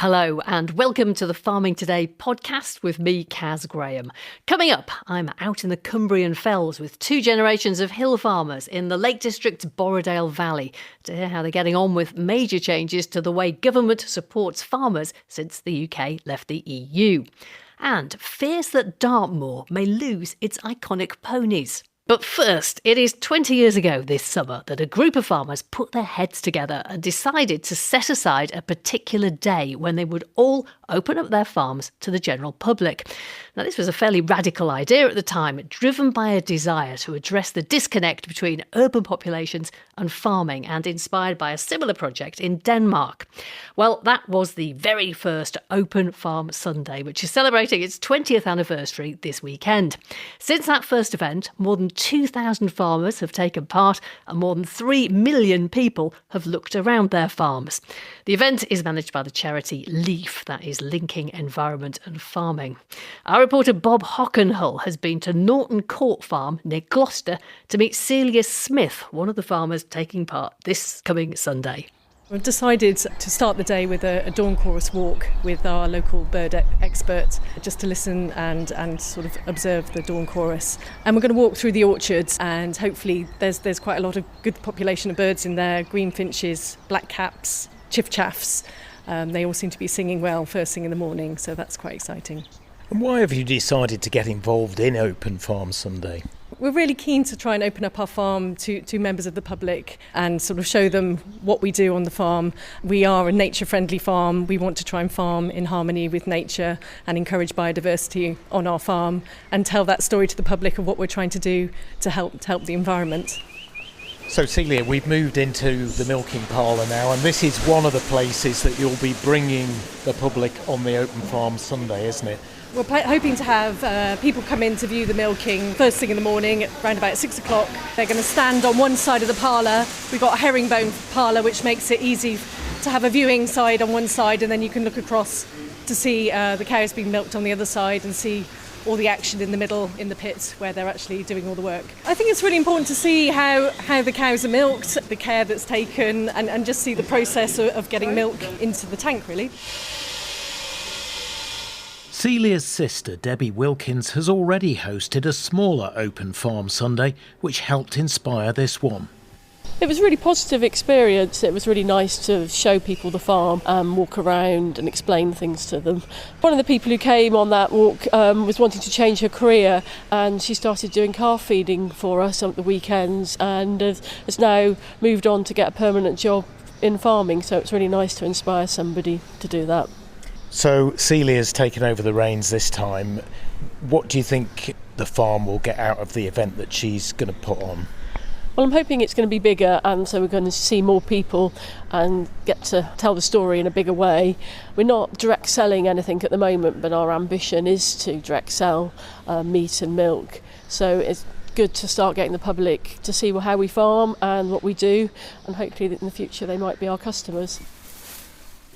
Hello and welcome to the Farming Today podcast with me, Kaz Graham. Coming up, I'm out in the Cumbrian Fells with two generations of hill farmers in the Lake District's Borrowdale Valley to hear how they're getting on with major changes to the way government supports farmers since the UK left the EU. And fears that Dartmoor may lose its iconic ponies. But first, it is 20 years ago this summer that a group of farmers put their heads together and decided to set aside a particular day when they would all open up their farms to the general public. Now, this was a fairly radical idea at the time, driven by a desire to address the disconnect between urban populations and farming, and inspired by a similar project in Denmark. Well, that was the very first Open Farm Sunday, which is celebrating its 20th anniversary this weekend. Since that first event, more than 2,000 farmers have taken part and more than 3 million people have looked around their farms. The event is managed by the charity LEAF, that is Linking Environment and Farming. Our reporter Bob Hockenhull has been to Norton Court Farm near Gloucester to meet Celia Smith, one of the farmers taking part this coming Sunday. We've decided to start the day with a dawn chorus walk with our local bird expert, just to listen and sort of observe the dawn chorus. And we're going to walk through the orchards, and hopefully there's quite a lot of good population of birds in there: greenfinches, blackcaps, chiffchaffs. They all seem to be singing well first thing in the morning, so that's quite exciting. And why have you decided to get involved in Open Farm Sunday? We're really keen to try and open up our farm to members of the public and sort of show them what we do on the farm. We are a nature-friendly farm. We want to try and farm in harmony with nature and encourage biodiversity on our farm and tell that story to the public of what we're trying to do to help the environment. So Celia, we've moved into the milking parlour now, and this is one of the places that you'll be bringing the public on the Open Farm Sunday, isn't it? We're hoping to have people come in to view the milking first thing in the morning, around about 6 o'clock. They're going to stand on one side of the parlour. We've got a herringbone parlour, which makes it easy to have a viewing side on one side, and then you can look across to see the cows being milked on the other side and see all the action in the middle in the pit where they're actually doing all the work. I think it's really important to see how the cows are milked, the care that's taken, and just see the process of getting milk into the tank, really. Celia's sister, Debbie Wilkins, has already hosted a smaller Open Farm Sunday, which helped inspire this one. It was a really positive experience. It was really nice to show people the farm and walk around and explain things to them. One of the people who came on that walk was wanting to change her career, and she started doing calf feeding for us on the weekends and has now moved on to get a permanent job in farming. So it's really nice to inspire somebody to do that. So Celia's taken over the reins this time. What do you think the farm will get out of the event that she's going to put on? Well, I'm hoping it's going to be bigger, and so we're going to see more people and get to tell the story in a bigger way. We're not direct selling anything at the moment, but our ambition is to direct sell meat and milk. So it's good to start getting the public to see how we farm and what we do, and hopefully in the future they might be our customers.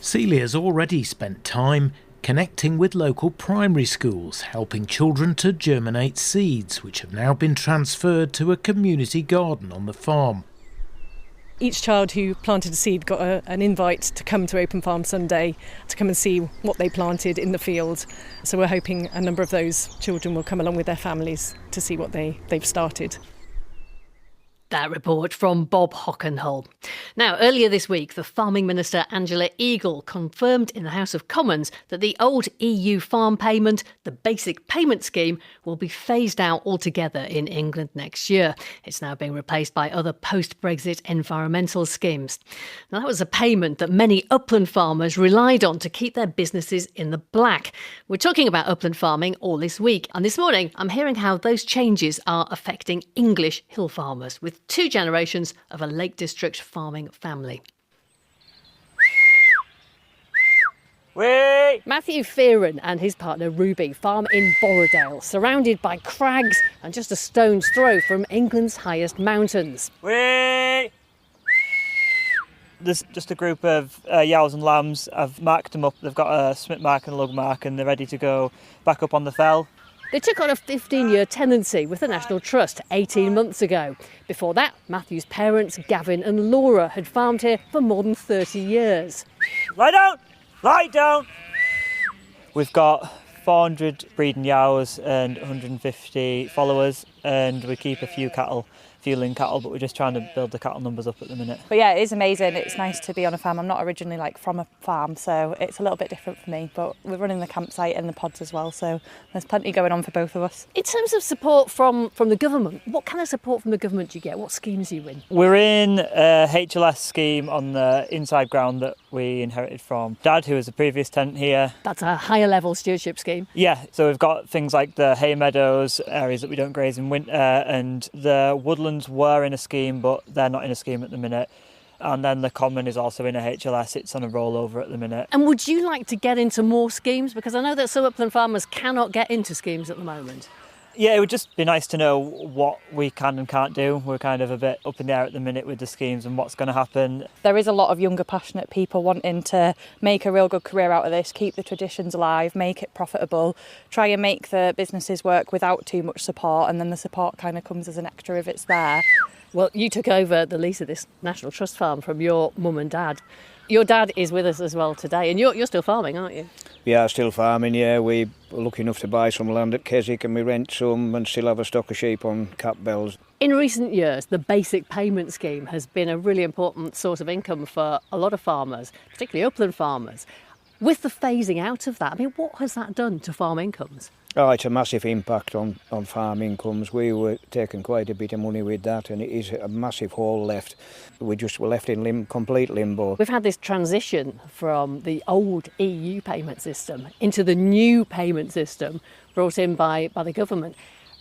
Celia's already spent time connecting with local primary schools, helping children to germinate seeds, which have now been transferred to a community garden on the farm. Each child who planted a seed got an invite to come to Open Farm Sunday to come and see what they planted in the field. So we're hoping a number of those children will come along with their families to see what they've started. That report from Bob Hockenhull. Now, earlier this week, the Farming Minister Angela Eagle confirmed in the House of Commons that the old EU farm payment, the Basic Payment Scheme, will be phased out altogether in England next year. It's now being replaced by other post-Brexit environmental schemes. Now, that was a payment that many upland farmers relied on to keep their businesses in the black. We're talking about upland farming all this week, and this morning I'm hearing how those changes are affecting English hill farmers, with two generations of a Lake District farming family. Wait! Matthew Fearon and his partner Ruby farm in Borrowdale, surrounded by crags and just a stone's throw from England's highest mountains. Wait! There's just a group of yows and lambs. I've marked them up. They've got a smit mark and a lug mark, and they're ready to go back up on the fell. They took on a 15-year tenancy with the National Trust 18 months ago. Before that, Matthew's parents, Gavin and Laura, had farmed here for more than 30 years. Lie down! Lie down! We've got 400 breeding yows and 150 followers, and we keep a few lean cattle, but we're just trying to build the cattle numbers up at the minute. But yeah, it is amazing. It's nice to be on a farm. I'm not originally from a farm, so it's a little bit different for me, but we're running the campsite and the pods as well, so there's plenty going on for both of us. In terms of support from the government, what kind of support from the government do you get? What schemes are you in? We're in a HLS scheme on the inside ground that we inherited from Dad, who was the previous tenant here. That's a higher level stewardship scheme. Yeah, so we've got things like the hay meadows, areas that we don't graze in winter, and the woodlands were in a scheme, but they're not in a scheme at the minute. And then the common is also in a HLS. It's on a rollover at the minute. And would you like to get into more schemes? Because I know that some upland farmers cannot get into schemes at the moment. Yeah, it would just be nice to know what we can and can't do. We're kind of a bit up in the air at the minute with the schemes and what's going to happen. There is a lot of younger, passionate people wanting to make a real good career out of this, keep the traditions alive, make it profitable, try and make the businesses work without too much support, and then the support kind of comes as an extra if it's there. Well, you took over the lease of this National Trust farm from your mum and dad. Your dad is with us as well today, and you're still farming, aren't you? We are still farming, yeah. We're lucky enough to buy some land at Keswick and we rent some and still have a stock of sheep on Cap Bells. In recent years, the basic payment scheme has been a really important source of income for a lot of farmers, particularly upland farmers. With the phasing out of that, I mean, what has that done to farm incomes? Oh, it's a massive impact on farm incomes. We were taking quite a bit of money with that and it is a massive hole left. We just were left in complete limbo. We've had this transition from the old EU payment system into the new payment system brought in by the government.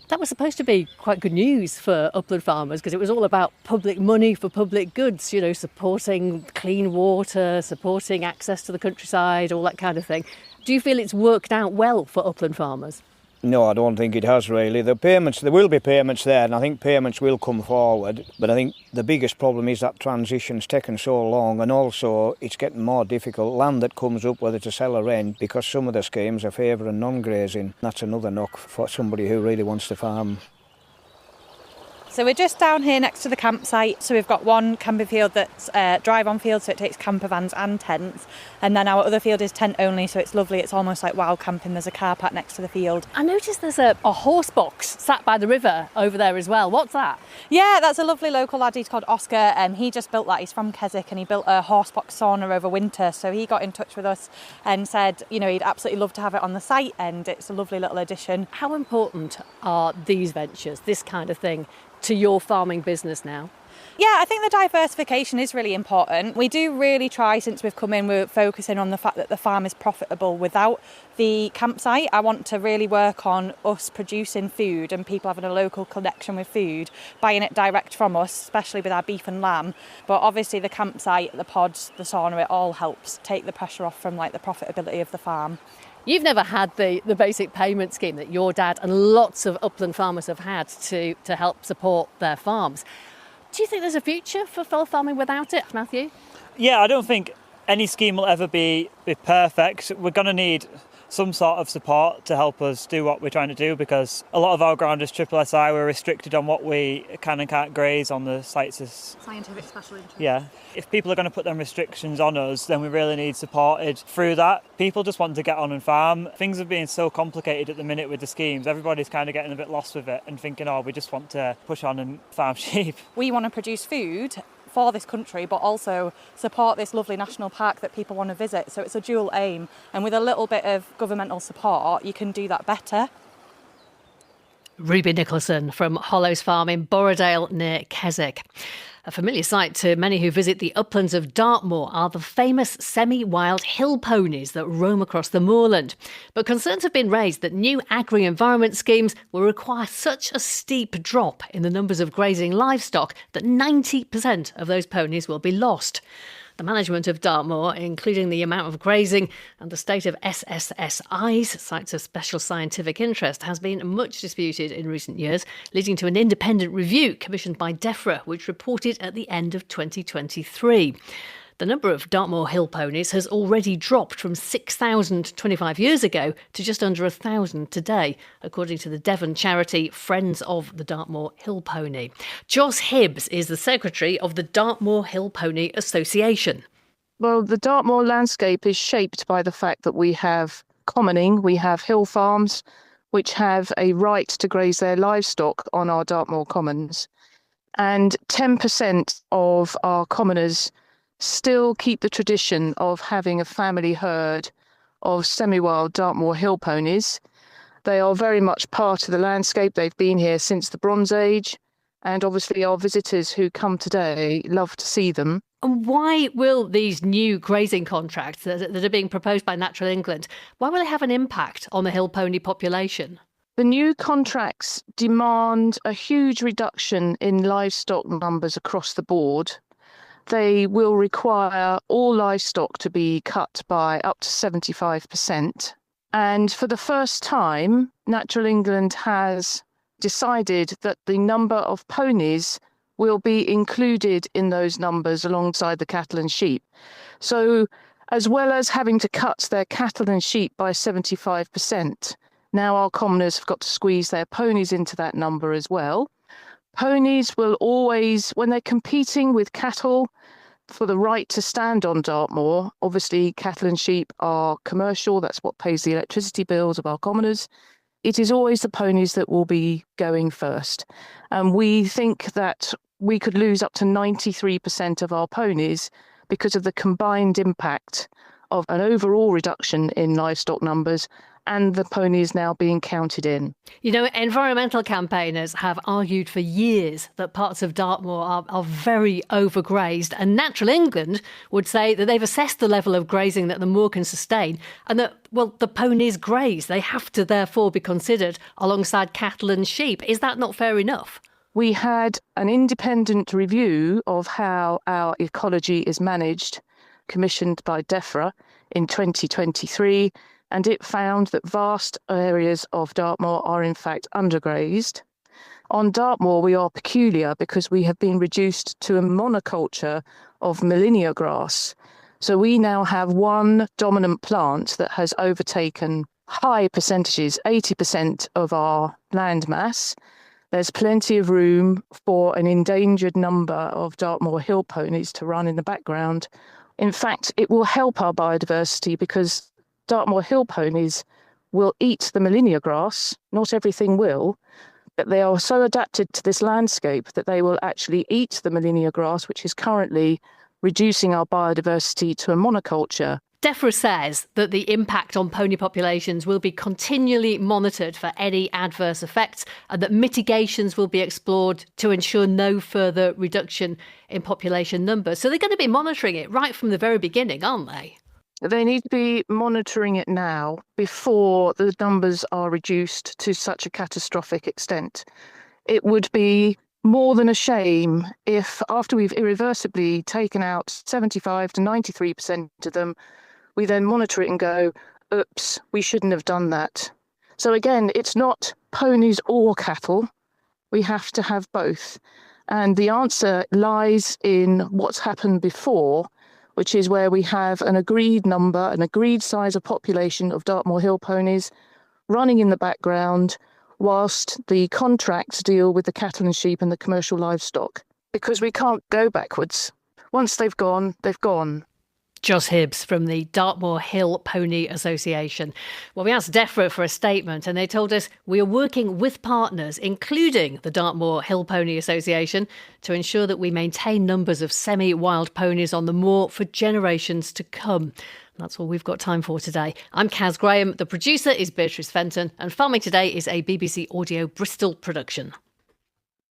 That was supposed to be quite good news for upland farmers because it was all about public money for public goods, you know, supporting clean water, supporting access to the countryside, all that kind of thing. Do you feel it's worked out well for upland farmers? No, I don't think it has really. There will be payments there and I think payments will come forward. But I think the biggest problem is that transition's taken so long and also it's getting more difficult. Land that comes up, whether to sell or rent, because some of the schemes are favouring non-grazing. That's another knock for somebody who really wants to farm. So we're just down here next to the campsite. So we've got one camping field that's drive-on field, so it takes camper vans and tents. And then our other field is tent only, so it's lovely. It's almost like wild camping. There's a car park next to the field. I noticed there's a horse box sat by the river over there as well. What's that? Yeah, that's a lovely local lad. He's called Oscar. He just built that. He's from Keswick and he built a horse box sauna over winter. So he got in touch with us and said, you know, he'd absolutely love to have it on the site and it's a lovely little addition. How important are these ventures, this kind of thing, to your farming business now? Yeah, I think the diversification is really important. We do really try, since we've come in, we're focusing on the fact that the farm is profitable without the campsite. I want to really work on us producing food and people having a local connection with food, buying it direct from us, especially with our beef and lamb. But obviously the campsite, the pods, the sauna, it all helps take the pressure off from the profitability of the farm. You've never had the basic payment scheme that your dad and lots of upland farmers have had to help support their farms. Do you think there's a future for farming without it, Matthew? Yeah, I don't think any scheme will ever be perfect. We're going to need some sort of support to help us do what we're trying to do because a lot of our ground is triple SI. We're restricted on what we can and can't graze on the sites as Scientific special interest. Yeah. If people are going to put them restrictions on us, then we really need supported through that. People just want to get on and farm. Things are being so complicated at the minute with the schemes. Everybody's kind of getting a bit lost with it and thinking, oh, we just want to push on and farm sheep. We want to produce food for this country, but also support this lovely national park that people want to visit. So it's a dual aim. And with a little bit of governmental support, you can do that better. Ruby Nicholson from Hollows Farm in Borrowdale near Keswick. A familiar sight to many who visit the uplands of Dartmoor are the famous semi-wild hill ponies that roam across the moorland. But concerns have been raised that new agri-environment schemes will require such a steep drop in the numbers of grazing livestock that 90% of those ponies will be lost. The management of Dartmoor, including the amount of grazing and the state of SSSI's, sites of special scientific interest, has been much disputed in recent years, leading to an independent review commissioned by DEFRA, which reported at the end of 2023. The number of Dartmoor hill ponies has already dropped from 6,000 25 years ago to just under 1,000 today, according to the Devon charity Friends of the Dartmoor Hill Pony. Joss Hibbs is the secretary of the Dartmoor Hill Pony Association. Well, the Dartmoor landscape is shaped by the fact that we have commoning, we have hill farms, which have a right to graze their livestock on our Dartmoor commons. And 10% of our commoners still keep the tradition of having a family herd of semi-wild Dartmoor hill ponies. They are very much part of the landscape. They've been here since the Bronze Age. And obviously our visitors who come today love to see them. And why will these new grazing contracts that are being proposed by Natural England, why will they have an impact on the hill pony population? The new contracts demand a huge reduction in livestock numbers across the board. They will require all livestock to be cut by up to 75%. And for the first time, Natural England has decided that the number of ponies will be included in those numbers alongside the cattle and sheep. So as well as having to cut their cattle and sheep by 75%, now our commoners have got to squeeze their ponies into that number as well. Ponies will always, when they're competing with cattle for the right to stand on Dartmoor, obviously cattle and sheep are commercial, that's what pays the electricity bills of our commoners. It is always the ponies that will be going first. And we think that we could lose up to 93% of our ponies because of the combined impact of an overall reduction in livestock numbers and the ponies now being counted in. You know, environmental campaigners have argued for years that parts of Dartmoor are very overgrazed, and Natural England would say that they've assessed the level of grazing that the moor can sustain and that, well, the ponies graze. They have to therefore be considered alongside cattle and sheep. Is that not fair enough? We had an independent review of how our ecology is managed, commissioned by DEFRA in 2023, and it found that vast areas of Dartmoor are in fact undergrazed. On Dartmoor, we are peculiar because we have been reduced to a monoculture of millennia grass. So we now have one dominant plant that has overtaken high percentages, 80% of our land mass. There's plenty of room for an endangered number of Dartmoor hill ponies to run in the background. In fact, it will help our biodiversity because Dartmoor hill ponies will eat the millennia grass. Not everything will, but they are so adapted to this landscape that they will actually eat the millennia grass, which is currently reducing our biodiversity to a monoculture. DEFRA says that the impact on pony populations will be continually monitored for any adverse effects and that mitigations will be explored to ensure no further reduction in population numbers. So they're going to be monitoring it right from the very beginning, aren't they? They need to be monitoring it now before the numbers are reduced to such a catastrophic extent. It would be more than a shame if, after we've irreversibly taken out 75 to 93% of them, we then monitor it and go, oops, we shouldn't have done that. So again, it's not ponies or cattle. We have to have both. And the answer lies in what's happened before, which is where we have an agreed number, an agreed size of population of Dartmoor hill ponies running in the background whilst the contracts deal with the cattle and sheep and the commercial livestock. Because we can't go backwards. Once they've gone, they've gone. Joss Hibbs from the Dartmoor Hill Pony Association. Well, we asked DEFRA for a statement and they told us we are working with partners, including the Dartmoor Hill Pony Association, to ensure that we maintain numbers of semi-wild ponies on the moor for generations to come. That's all we've got time for today. I'm Kaz Graham. The producer is Beatrice Fenton and Farming Today is a BBC Audio Bristol production.